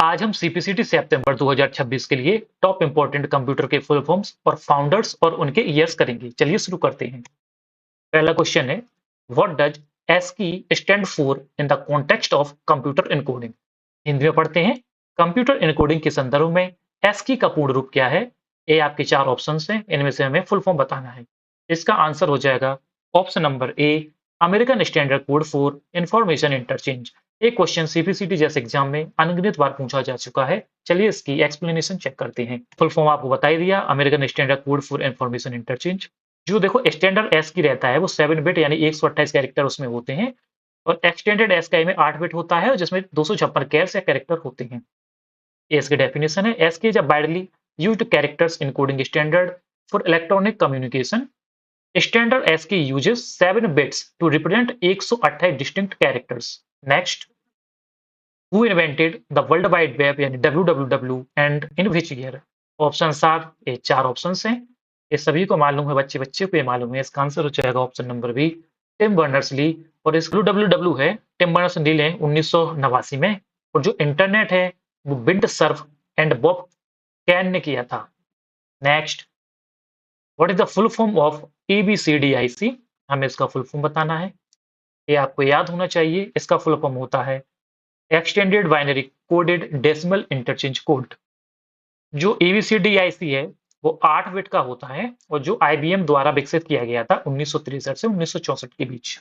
आज हम सीपीसीटी सितंबर 2026 के लिए टॉप इंपोर्टेंट कंप्यूटर के फुल फॉर्म्स और फाउंडर्स और उनके ईयर्स करेंगे। चलिए शुरू करते हैं। पहला क्वेश्चन है, what does ASCII stand for in the context of computer encoding. Hindi में पढ़ते हैं। कंप्यूटर एनकोडिंग के संदर्भ में एसकी का पूर्ण रूप क्या है। ये आपके चार ऑप्शंस हैं, इनमें से हमें फुल फॉर्म बताना है। इसका आंसर हो जाएगा option number A, American standard code for information interchange. एक क्वेश्चन सीपीसीटी जैसे एग्जाम में अनगिनत बार पूछा जा चुका है। चलिए इसकी एक्सप्लेनेशन चेक करते हैं। फुल फॉर्म आपको बता ही दिया, American standard code for information interchange. जो देखो स्टैंडर्ड एस की रहता है वो 7 बिट यानी 128 कैरेक्टर उसमें होते हैं, और एक्सटेंडेड एस का में 8 बिट होता है जिसमें 256 कैर्स या कैरेक्टर होते हैं। एस की डेफिनेशन है, ASCII is a widely used characters encoding standard for electronic communication. Standard ASCII uses 7 bits to represent 128 distinct characters. Next, who invented the world wide web यानी WWW and in which year. Options are, ये चार options हैं, ये सभी को मालूम है, बच्चे बच्चे को ये मालूम है। इसका आंसर हो जाएगा option number B, Tim Berners Lee. और इस WWW है, टिम बर्नर्स ली ने 1989 में। और जो इंटरनेट है वो बिंट सर्फ एंड बॉब कैन ने किया था। Next, what is the full form of EBCDIC। हमें इसका फुल फॉर्म बताना है, ये आपको याद होना चाहिए। इसका फुल फॉर्म होता है extended binary coded decimal interchange code. जो EBCDIC है वो 8 बिट का होता है, और जो IBM द्वारा विकसित किया गया था 1963 से 1964 के बीच।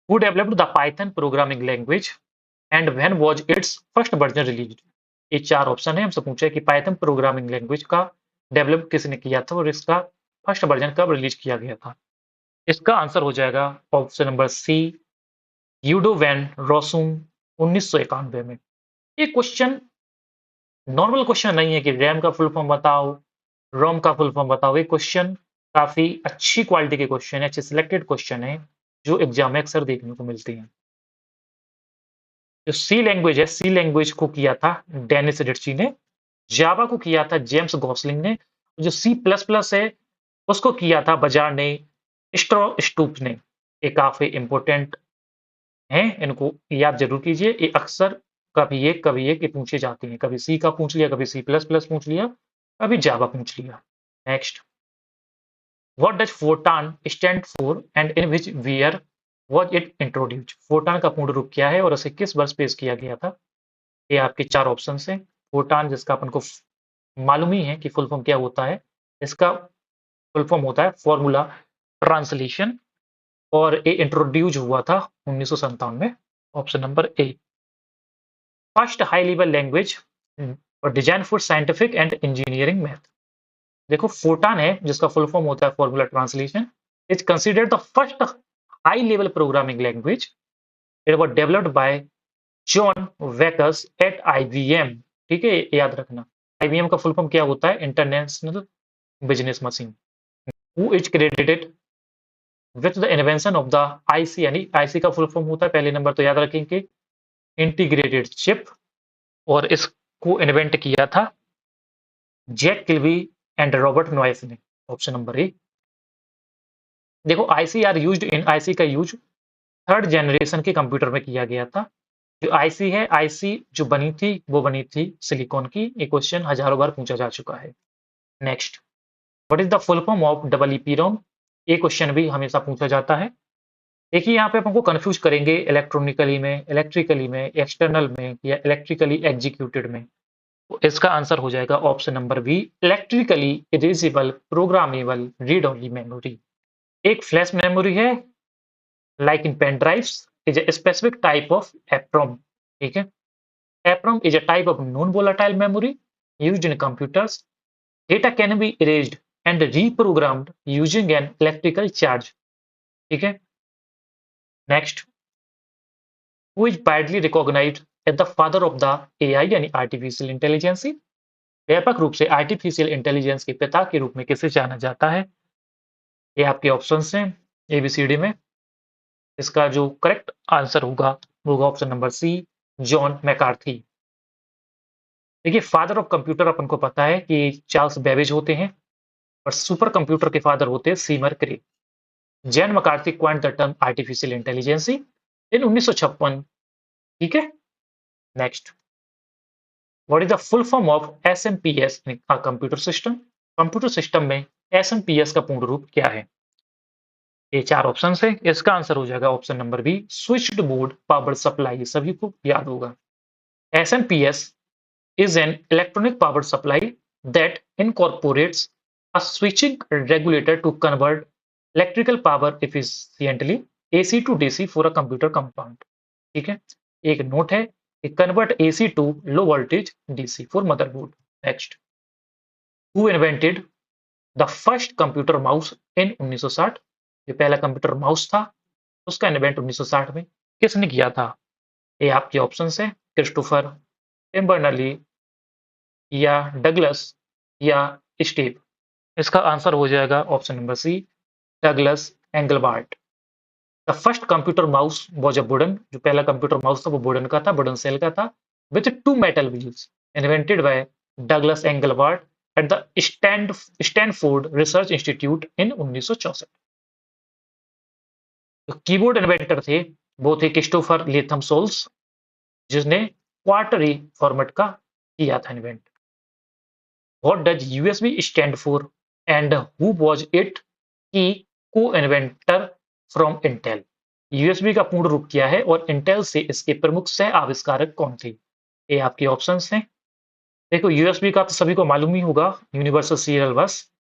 Who developed the Python programming language and when was its first version released। ये चार ऑप्शन है, हमसे पूछा है कि पाइथन प्रोग्रामिंग लैंग्वेज का डेवलप किसने किया था और इसका फर्स्ट वर्जन कब रिलीज किया गया था। इसका आंसर हो जाएगा ऑप्शन नंबर सी, यूडो वैन रोसुम 1991 में। ये क्वेश्चन नॉर्मल क्वेश्चन नहीं है कि रैम का फुल फॉर्म बताओ, रोम का फुल फॉर्म बताओ। ये क्वेश्चन काफी अच्छी क्वालिटी के क्वेश्चन है, अच्छे सिलेक्टेड क्वेश्चन है जो एग्जाम में अक्सर देखने को मिलती हैं। जो सी लैंग्वेज है, सी लैंग्वेज को किया था डेनिस रिच्ची ने। जावा को किया था जेम्स गॉसलिंग ने। जो C++ है उसको किया था बाजार ने, स्ट्रो स्टूप्स ने। ये काफी इंपॉर्टेंट हैं, इनको याद जरूर कीजिए। ये अक्सर कभी एक पूछे जाते हैं। कभी सी का पूछ लिया, कभी C++ पूछ लिया, कभी जावा पूछ लिया। Next, what does Fortran stand for and in which year was it introduced. Fortran का पूर्ण रूप क्या है और उसे किस वर्ष पेश किया गया था। ये आपके चार ऑप्शन हैं। फोर्टान, जिसका अपन को मालूम ही है कि फुल फॉर्म क्या होता है, इसका फुल फॉर्म होता है फॉर्मूला ट्रांसलेशन, और ये इंट्रोड्यूस हुआ था 1957 में। Option number A. First high level language और design for scientific and engineering math. देखो फोर्टान है जिसका फुल फॉर्म होता है formula translation, is considered the first high level programming language. It was developed by John Backus at IBM। ठीक है, याद रखना। IBM का फुल फॉर्म क्या होता है, international business machine. Who is credited with the invention of the IC, यानी IC का फुल फॉर्म होता है, पहले नंबर तो याद रखेंगे, इंटीग्रेटेड चिप। और इसको इन्वेंट किया था Jack Kilby and Robert Noyce ने। Option number A. देखो IC का यूज थर्ड जनरेशन के कंप्यूटर में किया गया था। जो IC है, IC जो बनी थी वो बनी थी सिलिकॉन की। ये क्वेश्चन हजारों बार पूछा जा चुका है। Next, what is the full form of EEPROM। ये क्वेश्चन भी हमेशा पूछा जाता है। देखिए यहाँ पे अपन को कंफ्यूज करेंगे इलेक्ट्रॉनिकली में, इलेक्ट्रिकली में, एक्सटर्नल में या इलेक्ट्रिकली एग्जीक्यूटेड में। तो इसका आंसर हो जाएगा option number B, electrically erasable programmable read only memory. एक फ्लैश मेमोरी है, like in pen drives, is a specific type of EPROM। ठीक है, EPROM is a type of non-volatile memory used in computers। Data can be erased and reprogrammed using an electrical charge। ठीक है। Next, who is widely recognized as the father of the AI यानी artificial intelligence. व्यापक रूप से artificial intelligence के पिता के रूप में किसे जाना जाता है। ये आपके ऑप्शंस हैं ABCD में। इसका जो करेक्ट आंसर होगा वो होगा option number C, John McCarthy. देखिए फादर ऑफ कंप्यूटर अपन को पता है कि चार्ल्स बेबेज होते हैं, और सुपर कंप्यूटर के फादर होते हैं Seymour Cray. John McCarthy coined the term artificial intelligence in 1956। ठीक है, next, what is the full form of SMPS in a computer system? Computer system में एसएमपीएस का पूर्ण रूप क्या है? ये चार ऑप्शन है, इसका आंसर हो जाएगा option number B, switched board power supply. सभी को याद होगा। SMPS is an electronic power supply that incorporates a switching regulator to convert electrical power efficiently AC to DC for a computer compound। ठीक है, एक note है कि convert AC to low voltage DC for motherboard. Next, who invented the first computer mouse in 1960? जो पहला computer mouse था उसका invent 1960 में किसने किया था? ये आपके ऑप्शन है, क्रिस्टोफर, टिम्बर्नली या डगलस या स्टीव। इसका आंसर हो जाएगा option number C, Douglas Engelbart. The first computer mouse was a wooden, जो पहला कंप्यूटर माउस था वो वुडन का था, वुडन सेल का था, with two metal wheels, invented by Douglas Engelbart at the Stanford research institute in 1964। जो keyboard inventor थे वो थे क्रिस्टोफर लेथम सोल्स, जिसने क्वार्टरी फॉर्मेट का किया था invent. What does USB stand for and who was it की co-inventor from Intel? USB का पूर्ण रूप क्या है और Intel से इसके प्रमुख सह आविष्कारक कौन थे? ये आपके ऑप्शंस हैं। देखो, USB का तो सभी को मालूम ही होगा, यूनिवर्सल सीरियल बस,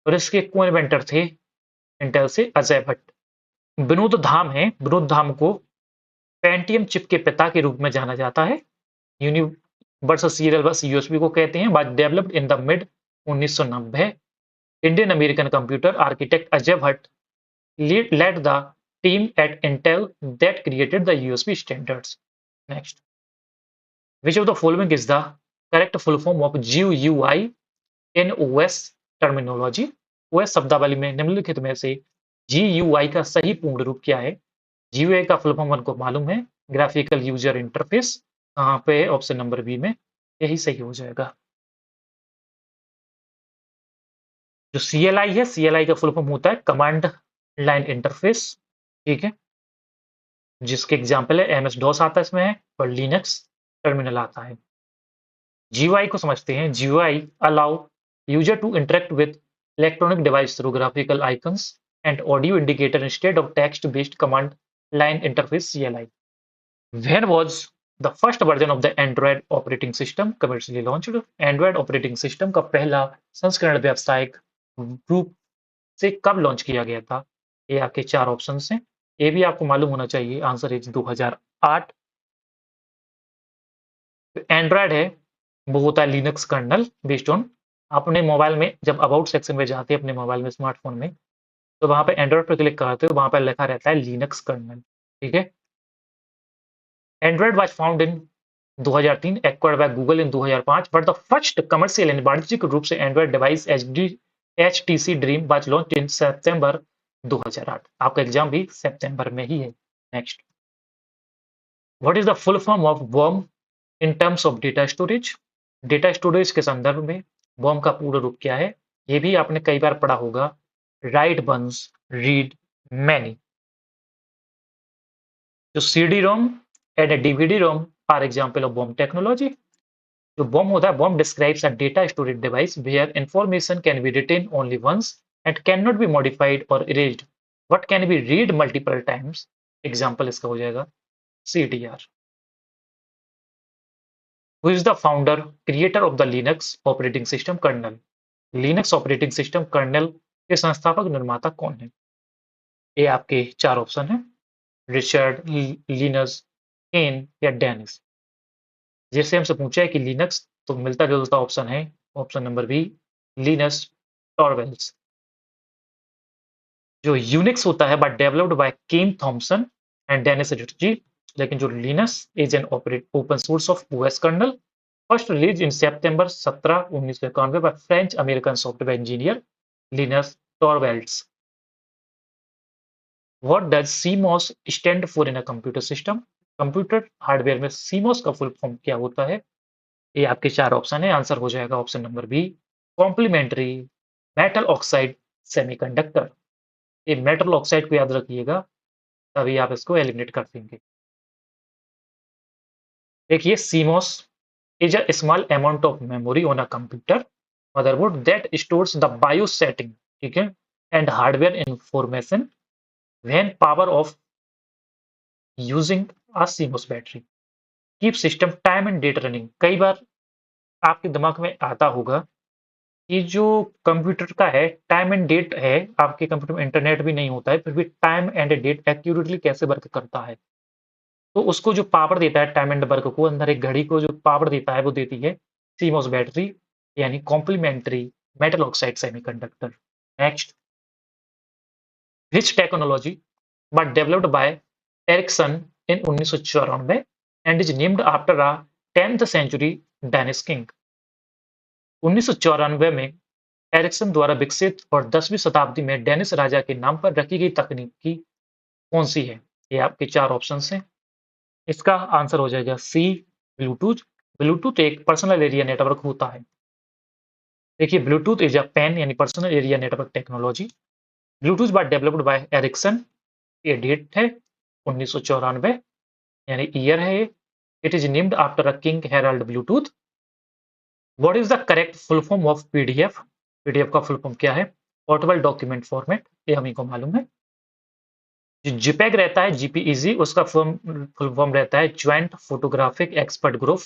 और इसके को-इन्वेंटर थे Intel से अजय भट्ट। विनोद धाम है, विनोद धाम को पेंटियम चिप के पिता के रूप में जाना जाता है। यूनिवर्सल सीरियल बस यूएसबी को कहते हैं, but developed in the mid 1990। Indian American computer architect Ajay Bhatt led the team at Intel that created the USB standards. Next, which of the following is the correct full form of GUI in OS terminology? OS शब्दावली में निम्नलिखित में से GUI का सही पूर्ण रूप क्या है? GUI का फुल फॉर्म हमको मालूम है, ग्राफिकल यूजर इंटरफेस। कहाँ पे है? ऑप्शन नंबर बी में, यही सही हो जाएगा। जो CLI है, CLI का फुल फॉर्म होता है कमांड लाइन इंटरफेस। ठीक है, जिसके एग्जाम्पल है MS DOS आता है इसमें है, और लिनक्स टर्मिनल आता है। GUI को समझते हैं। GUI allow user to interact with electronic device through graphical icons and audio indicator instead of text-based command line interface CLI. When was the first version of the Android operating system commercially launched? Android operating system का पहला संस्करण व्यावसायिक रूप से कब launch किया गया था? ये आपके चार ऑप्शन हैं। ये भी आपको मालूम होना चाहिए, आंसर इज 2008। एंड्रॉयड है वो होता है लिनक्स कर्नल बेस्ड ऑन। अपने मोबाइल में जब अबाउट सेक्शन में जाते हैं अपने मोबाइल में, स्मार्टफोन में, तो वहां पे एंड्रॉयड पर क्लिक करते हो, वहां पर लिखा रहता है लिनक्स कर्नल। ठीक है, Android was found in 2003, acquired by Google in 2005, but the first commercial and वाणिज्यिक रूप से Android device HTC dream was launched in September 2008। आपका एग्जाम भी सितंबर में ही है। Next, what is the full form of WORM in terms of data storage? Data storage के संदर्भ में वर्म का पूर्ण रूप क्या है? ये भी आपने कई बार पढ़ा होगा, राइट वंस रीड मैनी। जो CD-ROM and DVD-ROM are example of WORM technology. जो वर्म होता है, WORM describes a data storage device where information can be written only once and can not be modified और erased but can be read multiple times. Example इसका हो जाएगा CDR। Who is the founder, creator of the Linux operating system kernel? Linux operating system kernel के संस्थापक निर्माता कौन है? ये आपके चार ऑप्शन हैं, रिचर्ड, लिनस, केन या डेनिस। जैसे हमसे पूछा है कि लिनक्स, तो मिलता जुलता ऑप्शन है, option number B, Linus Torvalds. जो यूनिक्स होता है but developed by Ken Thompson and Dennis Ritchie, लेकिन जो Linus is an open source of OS kernel, first release in September 17, 1991 by French American software engineer Linus Torvalds. What does CMOS stand for in a computer system? Computer hardware में CMOS का full form क्या होता है? ये आपके चार option है, answer हो जाएगा option number B, complementary metal oxide semiconductor. ये मेटल ऑक्साइड को याद रखिएगा, तभी आप इसको एलिमिनेट कर देंगे। देखिए CMOS is a small amount of memory on a computer motherboard that stores the BIOS setting, ठीक है, and hardware information when power off using a CMOS battery. Keep system time and date running. कई बार आपके दिमाग में आता होगा कि जो कंप्यूटर का है टाइम एंड डेट है, आपके कंप्यूटर में इंटरनेट भी नहीं होता है, फिर भी टाइम एंड डेट एक्यूरेटली कैसे वर्क करता है। तो उसको जो पावर देता है टाइम एंड वर्क को, अंदर एक घड़ी को जो पावर देता है वो देती है सीमोस बैटरी, यानी complementary metal oxide semiconductor. Next, which technology but developed by Ericsson in 1994 and is named after a 10th century Danish king. 1994 में एरिक्सन द्वारा विकसित और 10वीं शताब्दी में डेनिश राजा के नाम पर रखी गई तकनीक की कौन सी है? ये आपके चार ऑप्शन हैं। इसका आंसर हो जाएगा सी, ब्लूटूथ। ब्लूटूथ एक पर्सनल एरिया नेटवर्क होता है। देखिए, ब्लूटूथ इज अ पैन यानी personal area network technology. Bluetooth by developed by Ericsson. ये डेट है 1994 यानी ईयर है ये। It is named after a king Harald Bluetooth. What is the correct full form of PDF? PDF का full form क्या है? Portable document format, ये हम ही को मालूम है। जो JPEG रहता है, JPEG, उसका फुल फॉर्म रहता है ज्वाइंट फोटोग्राफिक एक्सपर्ट ग्रुप।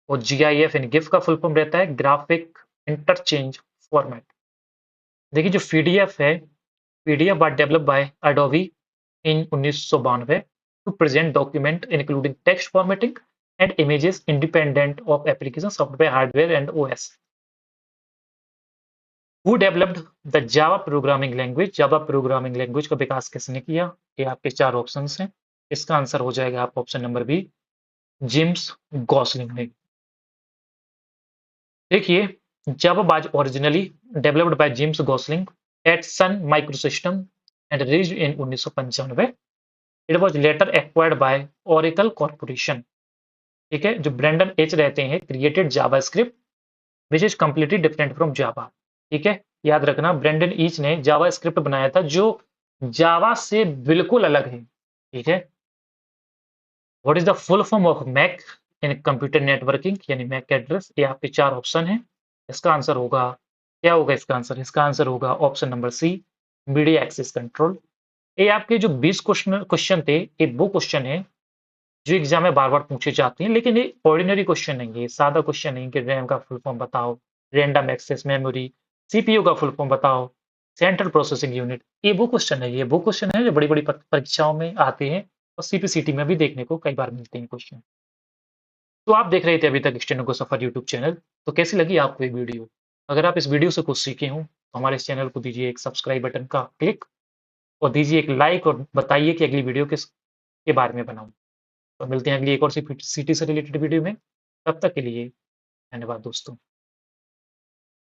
और GIF यानी गिफ का फुल फॉर्म रहता है ग्राफिक इंटरचेंज फॉर्मेट। देखिए, जो पीडीएफ है, PDF was developed by Adobe in 1992 to present document including text formatting and images independent of application software hardware and OS। Who developed the Java programming language? Java programming language का विकास किसने किया? ये आपके चार option हैं। इसका answer हो जाएगा आप option number B, James Gosling ने। देखिए, Java was originally developed by James Gosling at Sun microsystem and released in 1995। It was later acquired by Oracle corporation. ठीक है, जो ब्रेंडन एच रहते हैं created JavaScript which is completely different from Java. ठीक है, याद रखना, ब्रेंडन ईच ने जावास्क्रिप्ट बनाया था जो जावा से बिल्कुल अलग है। ठीक है, what is the full form of MAC in computer networking यानी मैक एड्रेस? ये आपके चार ऑप्शन हैं। इसका आंसर होगा, क्या होगा इसका आंसर? इसका आंसर होगा option number C, media access control. ये आपके जो 20 क्वेश्चन क्वेश्चन थे, ये वो क्वेश्चन है जो एग्जाम में बार-बार पूछे जाते हैं, लेकिन ये ऑर्डिनरी क्वेश्चन नहीं है, ये सादा क्वेश्चन नहीं कि रैम का फुल फॉर्म बताओ, रैंडम एक्सेस मेमोरी, सीपीयू का फुल फॉर्म बताओ, सेंट्रल प्रोसेसिंग यूनिट। ये वो क्वेश्चन है, ये वो क्वेश्चन है जो बड़ी-बड़ी परीक्षाओं में आते हैं और सीपीसीटी में भी देखने को कई बार मिलते हैं क्वेश्चन। तो आप देख रहे थे अभी तक स्टेनो को सफर यूट्यूब चैनल। तो कैसी लगी आपको ये वीडियो? अगर आप इस वीडियो से कुछ सीखे हों, तो हमारे इस चैनल को दीजिए एक सब्सक्राइब बटन का क्लिक और दीजिए एक लाइक और बताइए कि अगली वीडियो किस के बारे में बनाऊँ। तो मिलते हैं अगली एक और सी सीटी से रिलेटेड वीडियो में। तब तक के लिए धन्यवाद दोस्तों।